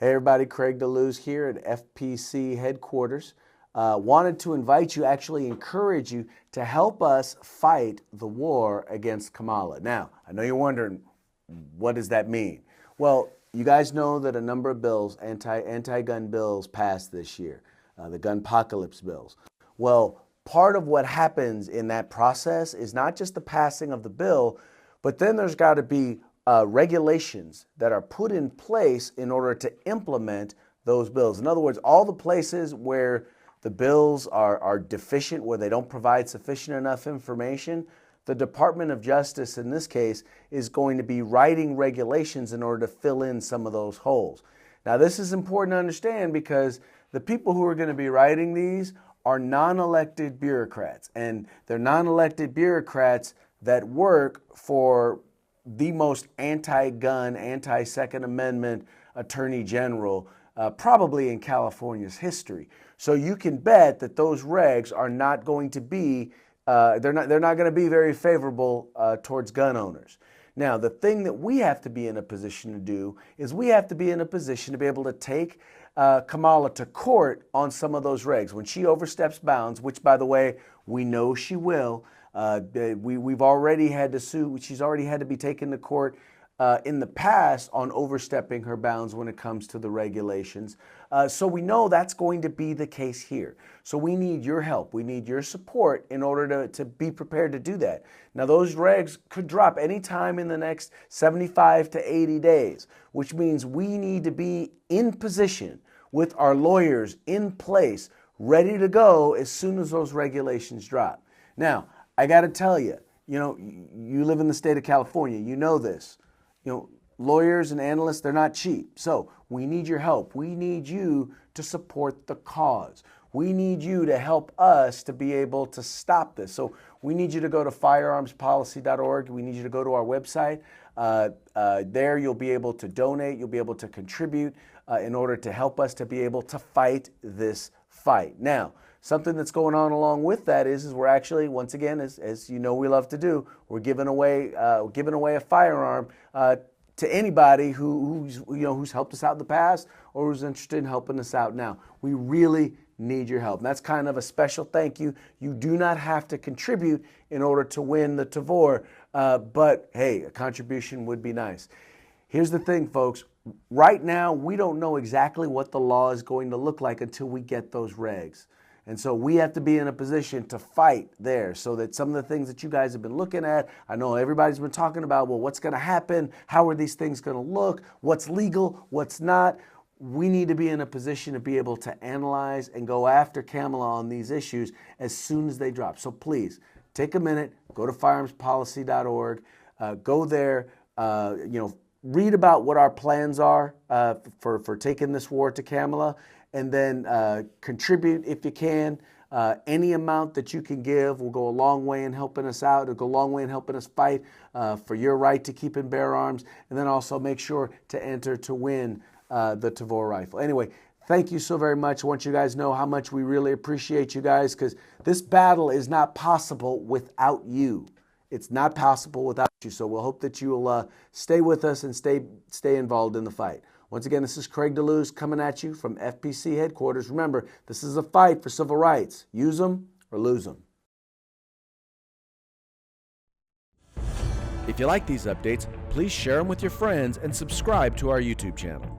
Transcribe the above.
Hey everybody, Craig DeLuz here at FPC headquarters. Wanted to invite you, actually encourage you to help us fight the war against Kamala. Now, I know you're wondering, what does that mean? Well, you guys know that a number of bills, anti-gun bills passed this year, the gunpocalypse bills. Well, part of what happens in that process is not just the passing of the bill, but then there's got to be regulations that are put in place in order to implement those bills. In other words, all the places where the bills are deficient, where they don't provide sufficient enough information, the Department of Justice in this case is going to be writing regulations in order to fill in some of those holes. Now, this is important to understand because the people who are going to be writing these are non-elected bureaucrats, and they're non-elected bureaucrats that work for the most anti-gun, anti-Second Amendment Attorney General probably in California's history. So you can bet that those regs are not going to be, they're not going to be very favorable towards gun owners. Now, the thing that we have to be in a position to do is we have to be in a position to be able to take Kamala to court on some of those regs. When she oversteps bounds, which, by the way, we know she will, we've already had to sue. She's already had to be taken to court in the past on overstepping her bounds when it comes to the regulations. So we know that's going to be the case here. So we need your help. We need your support in order to be prepared to do that. Now, those regs could drop anytime in the next 75 to 80 days, which means we need to be in position with our lawyers in place, ready to go as soon as those regulations drop. Now, I got to tell you, you live in the state of California, you know this. Lawyers and analysts, they're not cheap. So we need your help. We need you to support the cause. We need you to help us to be able to stop this. So we need you to go to firearmspolicy.org. We need you to go to our website. There you'll be able to donate. You'll be able to contribute in order to help us to be able to fight this fight. Now, something that's going on along with that is we're actually, once again, as you know we love to do, we're giving away a firearm to anybody who's helped us out in the past or who's interested in helping us out now. We really need your help. And that's kind of a special thank you. You do not have to contribute in order to win the Tavor, but hey, a contribution would be nice. Here's the thing, folks. Right now, we don't know exactly what the law is going to look like until we get those regs. And so we have to be in a position to fight there so that some of the things that you guys have been looking at, I know everybody's been talking about, well, what's going to happen? How are these things going to look? What's legal? What's not? We need to be in a position to be able to analyze and go after Kamala on these issues as soon as they drop. So please take a minute, go to firearmspolicy.org, go there, read about what our plans are for taking this war to Kamala, and then contribute if you can. Any amount that you can give will go a long way in helping us out. It'll go a long way in helping us fight for your right to keep and bear arms, and then also make sure to enter to win the Tavor rifle. Anyway, thank you so very much. I want you guys to know how much we really appreciate you guys, because this battle is not possible without you. It's not possible without you. So we'll hope that you will stay with us and stay involved in the fight. Once again, this is Craig DeLuz coming at you from FPC headquarters. Remember, this is a fight for civil rights. Use them or lose them. If you like these updates, please share them with your friends and subscribe to our YouTube channel.